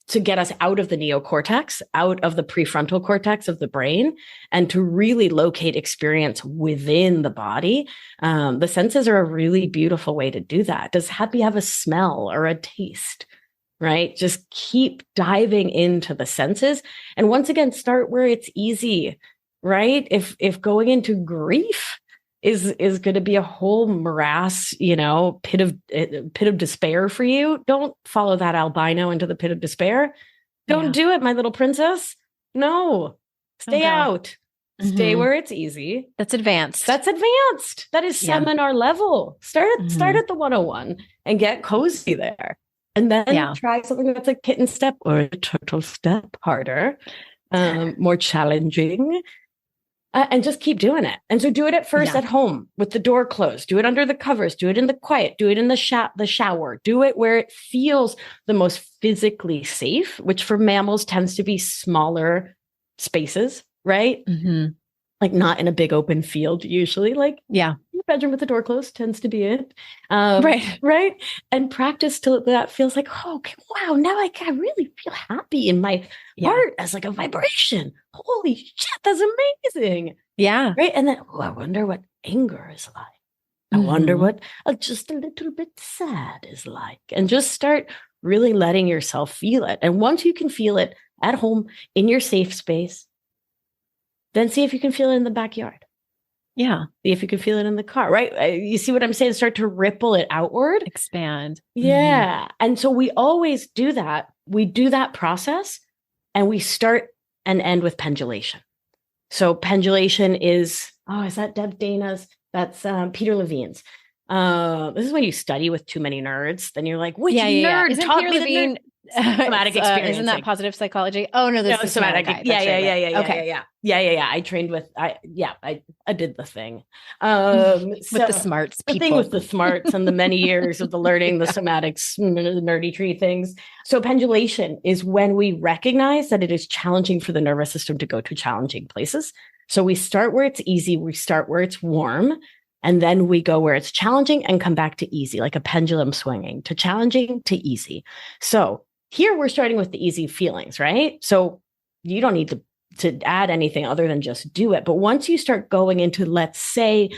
to get us out of the neocortex, out of the prefrontal cortex of the brain, and to really locate experience within the body. The senses are a really beautiful way to do that. Does happy have a smell or a taste? Right? Just keep diving into the senses. And once again, start where it's easy. Right? If going into grief is going to be a whole morass, pit of despair for you, don't follow that albino into the pit of despair. Don't do it, my little princess. No, stay out. Stay where it's easy. That's advanced. That is seminar level. Start at the 101 and get cozy there. And then try something that's a kitten step or a turtle step harder, more challenging. And just keep doing it. And so do it at first at home with the door closed. Do it under the covers. Do it in the quiet. Do it in the shower. Do it where it feels the most physically safe, which for mammals tends to be smaller spaces, right? Like not in a big open field usually. Like your bedroom with the door closed tends to be it. Right. And practice till that feels like, oh, okay, wow, now I really feel happy in my heart as like a vibration. Holy shit, that's amazing. Yeah. Right. And then, I wonder what anger is like. I wonder what just a little bit sad is like. And just start really letting yourself feel it. And once you can feel it at home in your safe space, then see if you can feel it in the backyard. Yeah. See if you can feel it in the car, right? You see what I'm saying? Start to ripple it outward. Expand. Yeah. And so we always do that. We do that process and we start and end with pendulation. So pendulation is that Deb Dana's? That's Peter Levine's. This is when you study with too many nerds. Then you're like, which nerd Isn't taught Peter me Levine? Somatic experience. Isn't that positive psychology? Oh no, this is somatic. Yeah. I trained with. I did the thing. With the smarts, the thing with the smarts and the many years of the learning, the somatics, the nerdy tree things. So pendulation is when we recognize that it is challenging for the nervous system to go to challenging places. So we start where it's easy. We start where it's warm. And then we go where it's challenging and come back to easy, like a pendulum swinging to challenging to easy. So here we're starting with the easy feelings, right? So you don't need to add anything other than just do it. But once you start going into, let's say,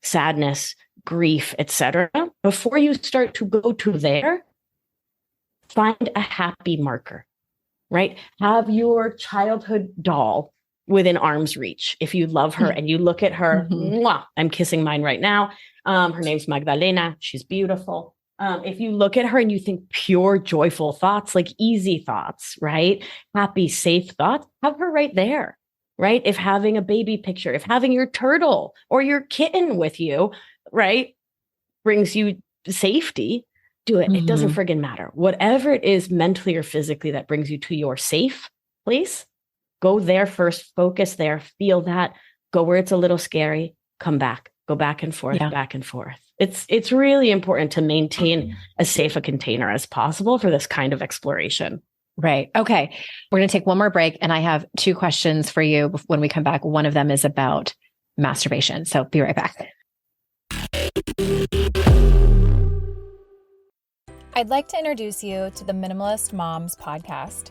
sadness, grief, etc., before you start to go to there, find a happy marker, right? Have your childhood doll within arm's reach. If you love her and you look at her, mwah, I'm kissing mine right now. Her name's Magdalena. She's beautiful. If you look at her and you think pure, joyful thoughts, like easy thoughts, right? Happy, safe thoughts, have her right there, right? If having a baby picture, if having your turtle or your kitten with you, right, brings you safety, do it. It doesn't friggin' matter. Whatever it is mentally or physically that brings you to your safe place, go there first, focus there, feel that, go where it's a little scary, come back, go back and forth, back and forth. It's really important to maintain as safe a container as possible for this kind of exploration. Right. Okay. We're going to take one more break. And I have two questions for you when we come back. One of them is about masturbation. So be right back. I'd like to introduce you to the Minimalist Moms podcast.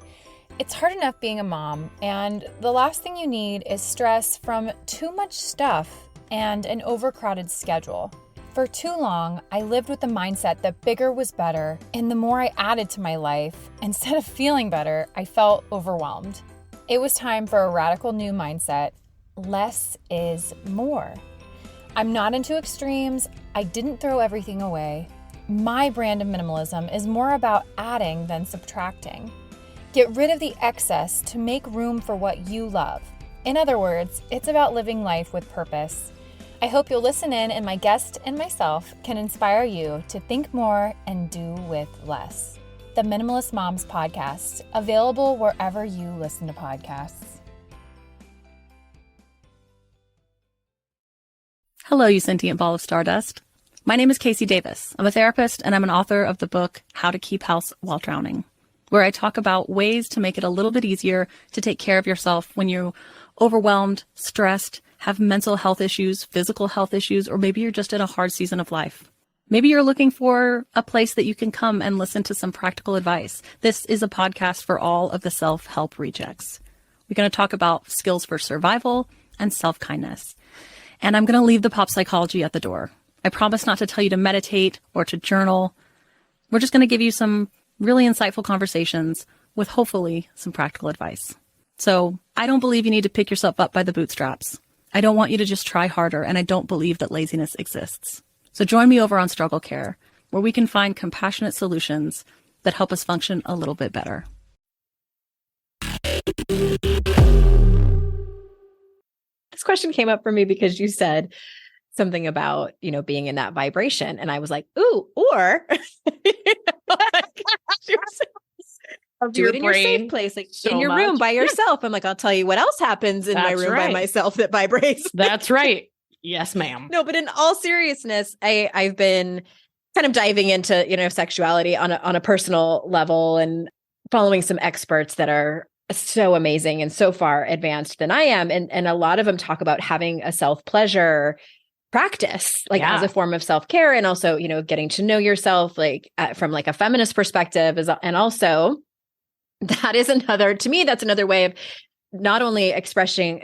It's hard enough being a mom, and the last thing you need is stress from too much stuff and an overcrowded schedule. For too long, I lived with the mindset that bigger was better, and the more I added to my life, instead of feeling better, I felt overwhelmed. It was time for a radical new mindset. Less is more. I'm not into extremes. I didn't throw everything away. My brand of minimalism is more about adding than subtracting. Get rid of the excess to make room for what you love. In other words, it's about living life with purpose. I hope you'll listen in, and my guest and myself can inspire you to think more and do with less. The Minimalist Moms Podcast, available wherever you listen to podcasts. Hello, you sentient ball of stardust. My name is Casey Davis. I'm a therapist, and I'm an author of the book, How to Keep House While Drowning, where I talk about ways to make it a little bit easier to take care of yourself when you're overwhelmed, stressed, have mental health issues, physical health issues, or maybe you're just in a hard season of life. Maybe you're looking for a place that you can come and listen to some practical advice. This is a podcast for all of the self-help rejects. We're going to talk about skills for survival and self-kindness. And I'm going to leave the pop psychology at the door. I promise not to tell you to meditate or to journal. We're just going to give you some really insightful conversations with hopefully some practical advice. So I don't believe you need to pick yourself up by the bootstraps. I don't want you to just try harder, and I don't believe that laziness exists. So join me over on Struggle Care, where we can find compassionate solutions that help us function a little bit better. This question came up for me because you said something about, being in that vibration. And I was like, ooh, or do it in your safe place, like in your room by yourself. I'm like, I'll tell you what else happens in my room by myself that vibrates. That's right. Yes, ma'am. No, but in all seriousness, I've been kind of diving into, sexuality on a personal level and following some experts that are so amazing and so far advanced than I am. And a lot of them talk about having a self-pleasure practice, as a form of self-care, and also, getting to know yourself, from a feminist perspective and also that is that's another way of not only expressing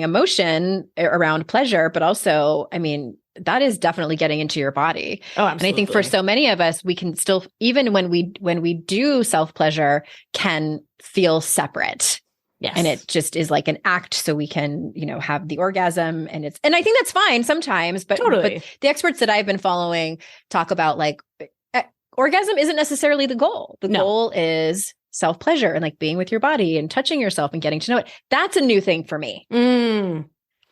emotion around pleasure, but also, that is definitely getting into your body. Oh, absolutely. And I think for so many of us, we can still, even when we do self-pleasure, can feel separate. Yes. And it just is like an act so we can, have the orgasm, and I think that's fine sometimes, but, totally. But the experts that I've been following talk about orgasm isn't necessarily the goal. The goal is self-pleasure and being with your body and touching yourself and getting to know it. That's a new thing for me.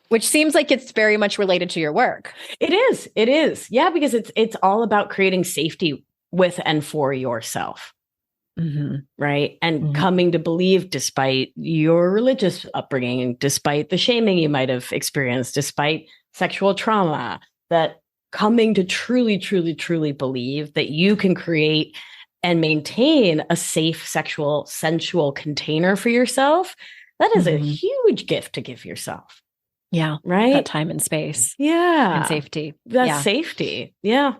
Which seems like it's very much related to your work. It is. Yeah, because it's all about creating safety with and for yourself. Mm-hmm. Right. And coming to believe, despite your religious upbringing, despite the shaming you might have experienced, despite sexual trauma, that coming to truly, truly, truly believe that you can create and maintain a safe, sexual, sensual container for yourself. That is a huge gift to give yourself. Yeah. Right. That time and space. Yeah. And safety. That's safety. Yeah.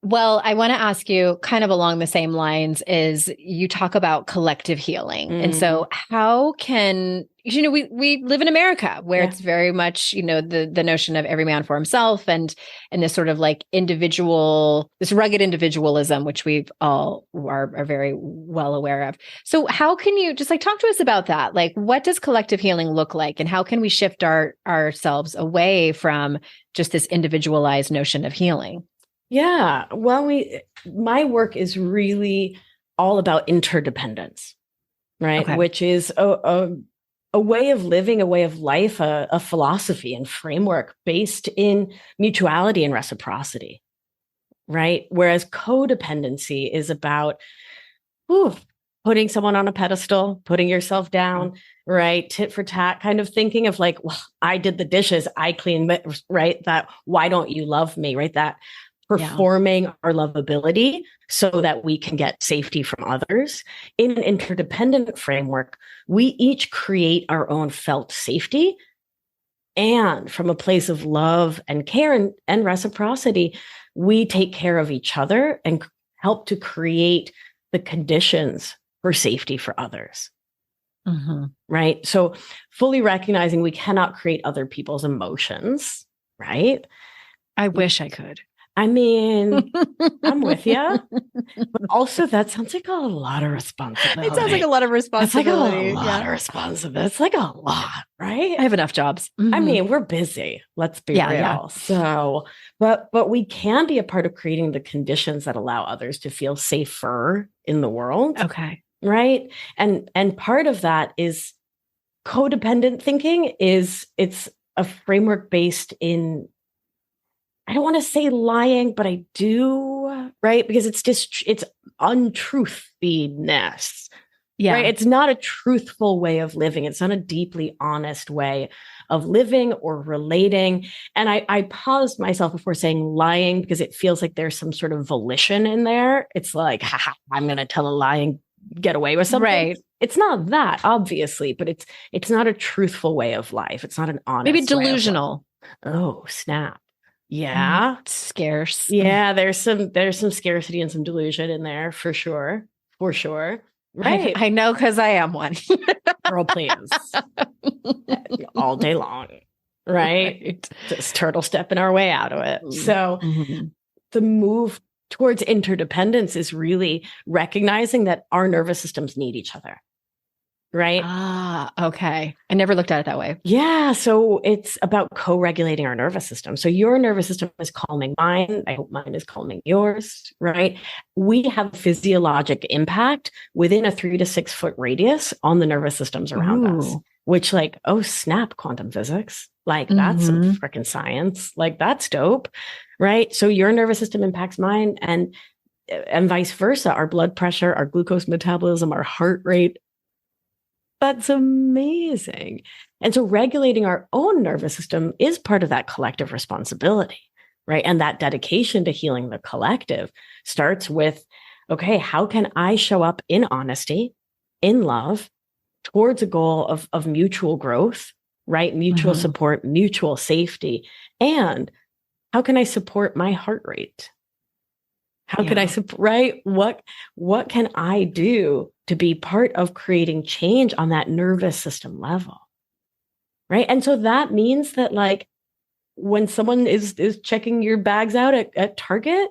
Well, I want to ask you kind of along the same lines is you talk about collective healing. And so how can, we live in America where it's very much, the notion of every man for himself and this sort of this rugged individualism, which we all are very well aware of. So how can you just talk to us about that? What does collective healing look like, and how can we shift ourselves away from just this individualized notion of healing? Yeah. Well, my work is really all about interdependence, right? Okay. Which is a way of living, a way of life, a philosophy and framework based in mutuality and reciprocity, right? Whereas codependency is about putting someone on a pedestal, putting yourself down, right? Tit for tat kind of thinking of well, I did the dishes, I cleaned, right? That, why don't you love me, right? That performing our lovability so that we can get safety from others. In an interdependent framework, we each create our own felt safety. And from a place of love and care and reciprocity, we take care of each other and help to create the conditions for safety for others. Right? So fully recognizing we cannot create other people's emotions, right? I wish I could. I mean, I'm with you. But also, that sounds like a lot of responsibility. It sounds like a lot of responsibility. It's like a lot of responsibility. It's like a lot, right? I have enough jobs. I mean, we're busy. Let's be real. Yeah. So, but we can be a part of creating the conditions that allow others to feel safer in the world. Okay. Right. And part of that is codependent thinking it's a framework based in, I don't want to say lying, but I do, right? Because it's untruthiness. Yeah. Right? It's not a truthful way of living. It's not a deeply honest way of living or relating. And I paused myself before saying lying because it feels like there's some sort of volition in there. It's like, I'm going to tell a lie and get away with something. Right. It's not that, obviously, but it's not a truthful way of life. It's not an honest Maybe delusional. Oh, snap. Yeah. Scarce. Yeah, there's some scarcity and some delusion in there for sure. For sure. Right. I know because I am one. Girl, please. All day long. Right? Just turtle stepping our way out of it. So the move towards interdependence is really recognizing that our nervous systems need each other. Right? Okay. I never looked at it that way. Yeah. So it's about co-regulating our nervous system. So your nervous system is calming mine. I hope mine is calming yours, right? We have physiologic impact within a 3 to 6 foot radius on the nervous systems around us, which like, oh, snap, quantum physics. Like that's some freaking science. Like that's dope, right? So your nervous system impacts mine and vice versa. Our blood pressure, our glucose metabolism, our heart rate. That's amazing. And so regulating our own nervous system is part of that collective responsibility, right? And that dedication to healing the collective starts with, okay, how can I show up in honesty, in love, towards a goal of mutual growth, right? Mutual support, mutual safety. And how can I support my heart rate? How can I support, right? What can I do to be part of creating change on that nervous system level? Right. And so that means that like when someone is checking your bags out at Target,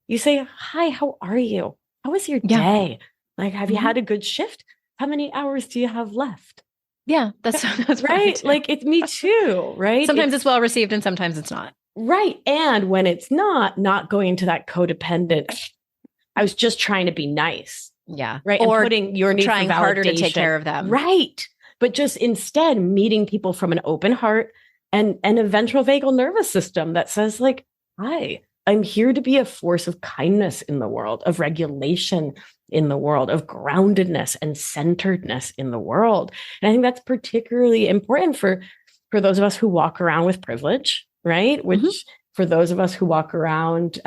you say, hi, how are you? How was your day? Like, have you had a good shift? How many hours do you have left? Yeah, that's right. Like it's me too. Right. Sometimes it's well received and sometimes it's not. Right. And when it's not going into that codependent, I was just trying to be nice. Yeah. Right. Or and putting your need trying for harder to take care of them. Right. But just instead meeting people from an open heart and a ventral vagal nervous system that says like, hi, I'm here to be a force of kindness in the world, of regulation in the world, of groundedness and centeredness in the world. And I think that's particularly important for those of us who walk around with privilege. Right. Which for those of us who walk around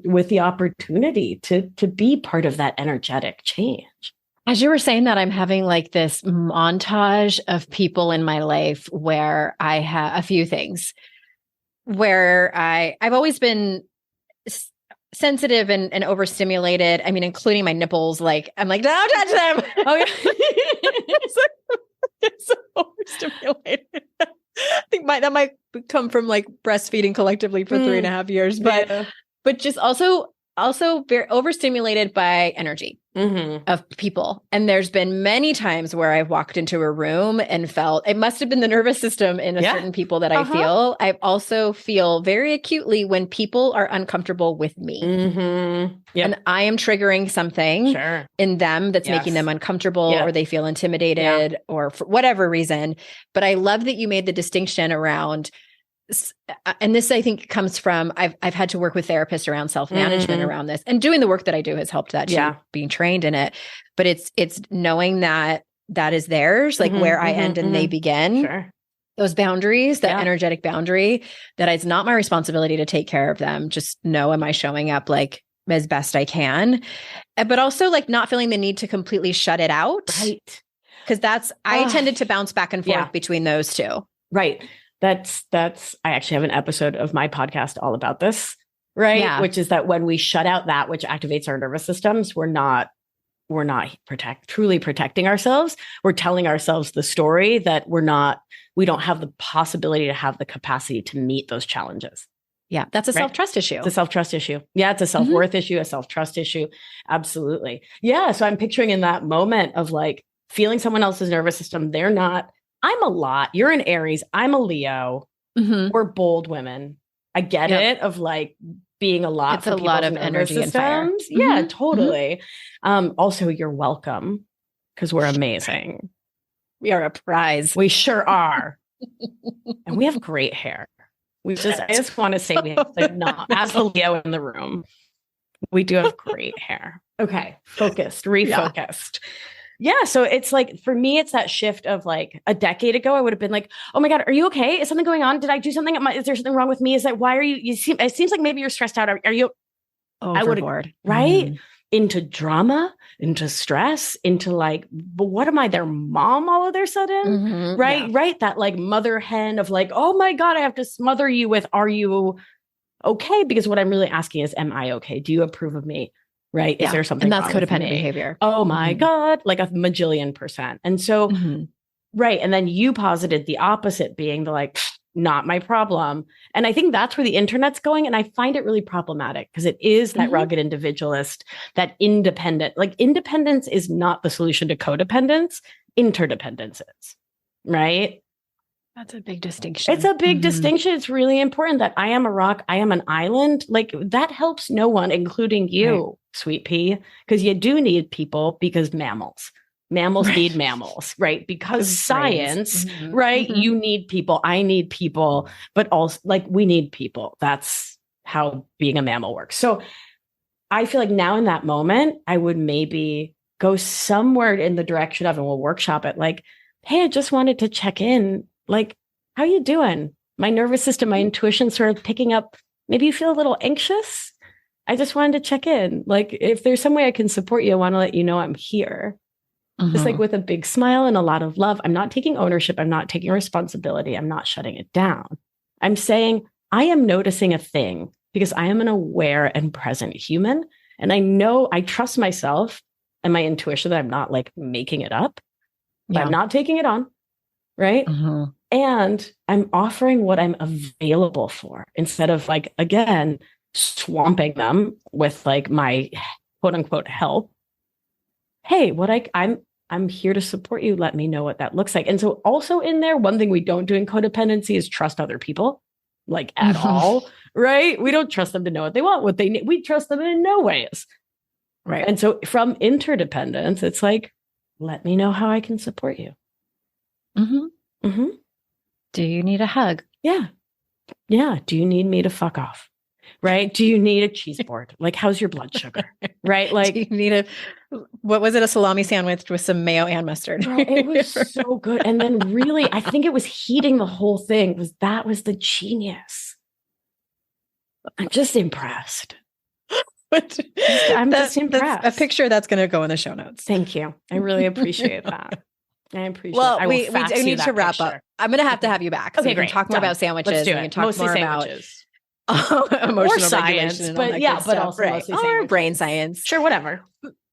with the opportunity to be part of that energetic change. As you were saying that, I'm having like this montage of people in my life where I have a few things where I've always been sensitive and overstimulated. I mean, including my nipples. Like, I'm like, don't touch them. Oh, yeah. It's so overstimulated. I think that might come from like breastfeeding collectively for 3.5 years, but just also very overstimulated by energy of people. And there's been many times where I've walked into a room and felt it must have been the nervous system in certain people that I feel. I also feel very acutely when people are uncomfortable with me. And I am triggering something in them that's making them uncomfortable or they feel intimidated or for whatever reason. But I love that you made the distinction around, and this I think comes from, I've had to work with therapists around self-management around this, and doing the work that I do has helped that too, being trained in it. But it's knowing that is theirs, like where I end and they begin. Those boundaries, that energetic boundary, that it's not my responsibility to take care of them. Just know, am I showing up like as best I can? But also like not feeling the need to completely shut it out. Right. Because I tended to bounce back and forth between those two. Right. That's I actually have an episode of my podcast all about this, right? Yeah. Which is that when we shut out that which activates our nervous systems, we're not truly protecting ourselves. We're telling ourselves the story that we don't have the possibility to have the capacity to meet those challenges. Yeah. That's a self-trust issue. It's a self-trust issue. Yeah. It's a self-worth issue, a self-trust issue. Absolutely. Yeah. So I'm picturing in that moment of like feeling someone else's nervous system. They're not, I'm a lot. You're an Aries. I'm a Leo. We're bold women. I get it of like being a lot. It's a lot of energy systems. and fire. Yeah, totally. Also, you're welcome because we're amazing. We are a prize. We sure are. And we have great hair. I just want to say we have to not, as a Leo in the room, we do have great hair. Okay. Focused, refocused. Yeah. So it's like, for me, it's that shift of like a decade ago, I would have been like, oh my God, are you okay? Is something going on? Did I do something? Is there something wrong with me? Is that, why are you it seems like maybe you're stressed out. Are you overboard? Right? Into drama, into stress, into like, but what am I, their mom all of their sudden? Right? Yeah. Right. That like mother hen of like, oh my God, I have to smother you with, are you okay? Because what I'm really asking is, am I okay? Do you approve of me? Right. Yeah. Is there something? And that's codependent behavior. Oh my God. Like a majillion %. And so, right. And then you posited the opposite, being the like, not my problem. And I think that's where the internet's going. And I find it really problematic because it is that rugged individualist, that independent, like independence is not the solution to codependence. Interdependence is, right? That's a big distinction. It's a big distinction. It's really important that I am a rock. I am an island. Like that helps no one, including you, sweet pea, because you do need people because mammals need mammals, right? Because science, right? You need people. I need people, but also like we need people. That's how being a mammal works. So I feel like now in that moment, I would maybe go somewhere in the direction of, and we'll workshop it like, hey, I just wanted to check in. Like, how you doing? My nervous system, my intuition sort of picking up. Maybe you feel a little anxious. I just wanted to check in. Like, if there's some way I can support you, I want to let you know I'm here. Just like with a big smile and a lot of love. I'm not taking ownership. I'm not taking responsibility. I'm not shutting it down. I'm saying I am noticing a thing because I am an aware and present human. And I know I trust myself and my intuition that I'm not like making it up, but I'm not taking it on. Right. And I'm offering what I'm available for instead of like, again, swamping them with like my quote unquote help. Hey, I'm here to support you. Let me know what that looks like. And so also in there, one thing we don't do in codependency is trust other people, like at all, right? We don't trust them to know what they want, what they need. We trust them in no ways. Right. And so from interdependence, it's like, let me know how I can support you. Do you need a hug? Yeah. Yeah. Do you need me to fuck off? Right? Do you need a cheese board? Like, how's your blood sugar? Right? Like, do you need what was it? A salami sandwich with some mayo and mustard. Girl, it was so good. And then really, I think it was heating the whole thing. That was the genius. I'm just impressed. I'm just impressed. A picture that's going to go in the show notes. Thank you. I really appreciate that. I appreciate well, it. we do need to wrap up. I'm going to have you back. So okay, we can talk more about sandwiches. Let's do it. We can talk mostly more sandwiches. About emotional or science, regulation, but yeah, but also mostly or brain science. Sure, whatever.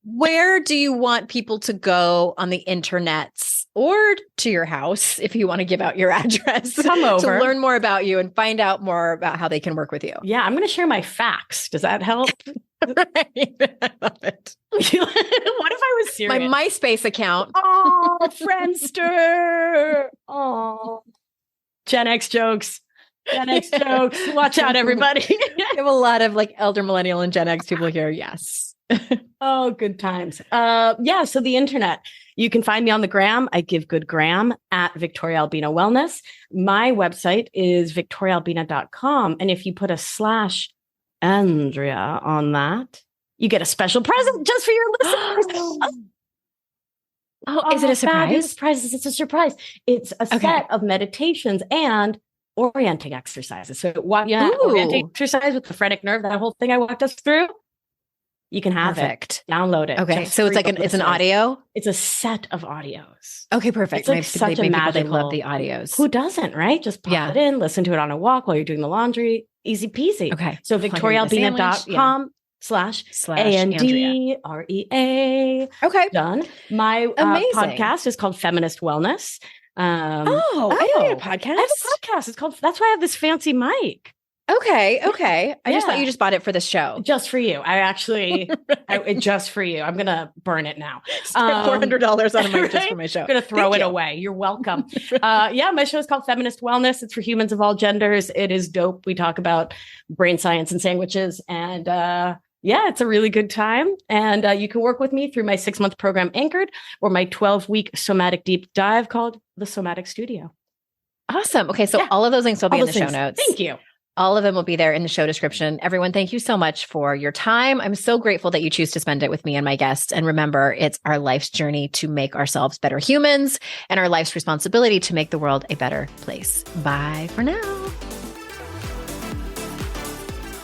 Where do you want people to go on the internets or to your house if you want to give out your address? Come over to learn more about you and find out more about how they can work with you. Yeah, I'm going to share my facts. Does that help? Right. I love it. What if I was serious? My MySpace account. Oh, Friendster. Oh, Gen X jokes. Gen X jokes. Watch out, everybody. We have a lot of like elder millennial and Gen X people here. Yes. Oh, good times. Yeah. So the internet, you can find me on the gram. I give good gram at Victoria Albina Wellness. My website is victoriaalbina.com. And if you put a /Andrea on that, you get a special present just for your listeners. Oh, is it a surprise? It's a surprise. It's a set of meditations and orienting exercises. So orienting exercise with the phrenic nerve, that whole thing I walked us through. You can have it. Download it. Okay. So it's like it's an audio? It's a set of audios. Okay, perfect. It's like such a magical. They love the audios. Who doesn't, right? Just pop it in, listen to it on a walk while you're doing the laundry. Easy peasy. Okay. So victoriaalbina.com /ANDREA. Okay. Done. My podcast is called Feminist Wellness. I have a podcast. I have a podcast. It's called, that's why I have this fancy mic. Okay. I just thought Yeah. you just bought it for the show. Just for you. Just for you. I'm going to burn it now. $400 on my just right? for my show. I'm going to throw Thank it you. away. You're welcome. My show is called Feminist Wellness. It's for humans of all genders. It is dope. We talk about brain science and sandwiches, and it's a really good time. And you can work with me through my 6-month program Anchored, or my 12-week somatic deep dive called the Somatic Studio. Awesome. Okay. So all of those links will be in the show things. notes. Thank you. All of them will be there in the show description. Everyone, thank you so much for your time. I'm so grateful that you choose to spend it with me and my guests. And remember, it's our life's journey to make ourselves better humans and our life's responsibility to make the world a better place. Bye for now.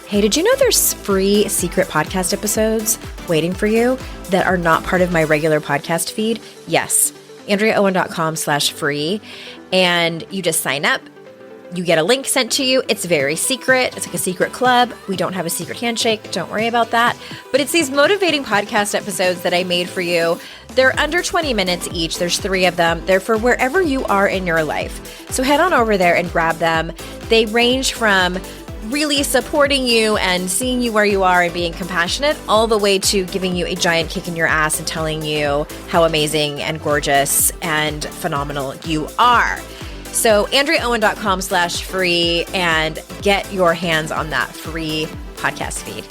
Hey, did you know there's free secret podcast episodes waiting for you that are not part of my regular podcast feed? Yes, AndreaOwen.com/free. And you just sign up. You get a link sent to you. It's very secret. It's like a secret club. We don't have a secret handshake. Don't worry about that. But it's these motivating podcast episodes that I made for you. They're under 20 minutes each. There's 3 of them. They're for wherever you are in your life. So head on over there and grab them. They range from really supporting you and seeing you where you are and being compassionate, all the way to giving you a giant kick in your ass and telling you how amazing and gorgeous and phenomenal you are. So AndreaOwen.com/free and get your hands on that free podcast feed.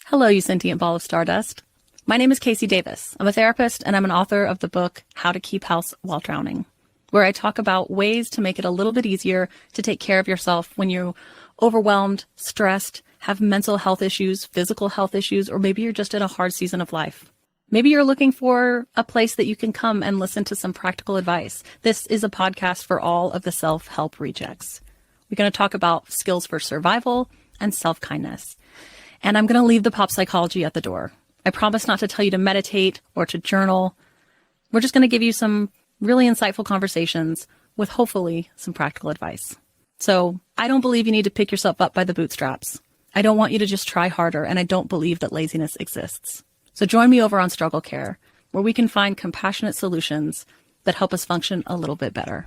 Hello, you sentient ball of stardust. My name is Casey Davis. I'm a therapist and I'm an author of the book How to Keep House While Drowning, where I talk about ways to make it a little bit easier to take care of yourself when you're overwhelmed, stressed, have mental health issues, physical health issues, or maybe you're just in a hard season of life. Maybe you're looking for a place that you can come and listen to some practical advice. This is a podcast for all of the self-help rejects. We're going to talk about skills for survival and self-kindness. And I'm going to leave the pop psychology at the door. I promise not to tell you to meditate or to journal. We're just going to give you some really insightful conversations with hopefully some practical advice. So I don't believe you need to pick yourself up by the bootstraps. I don't want you to just try harder, and I don't believe that laziness exists. So join me over on Struggle Care, where we can find compassionate solutions that help us function a little bit better.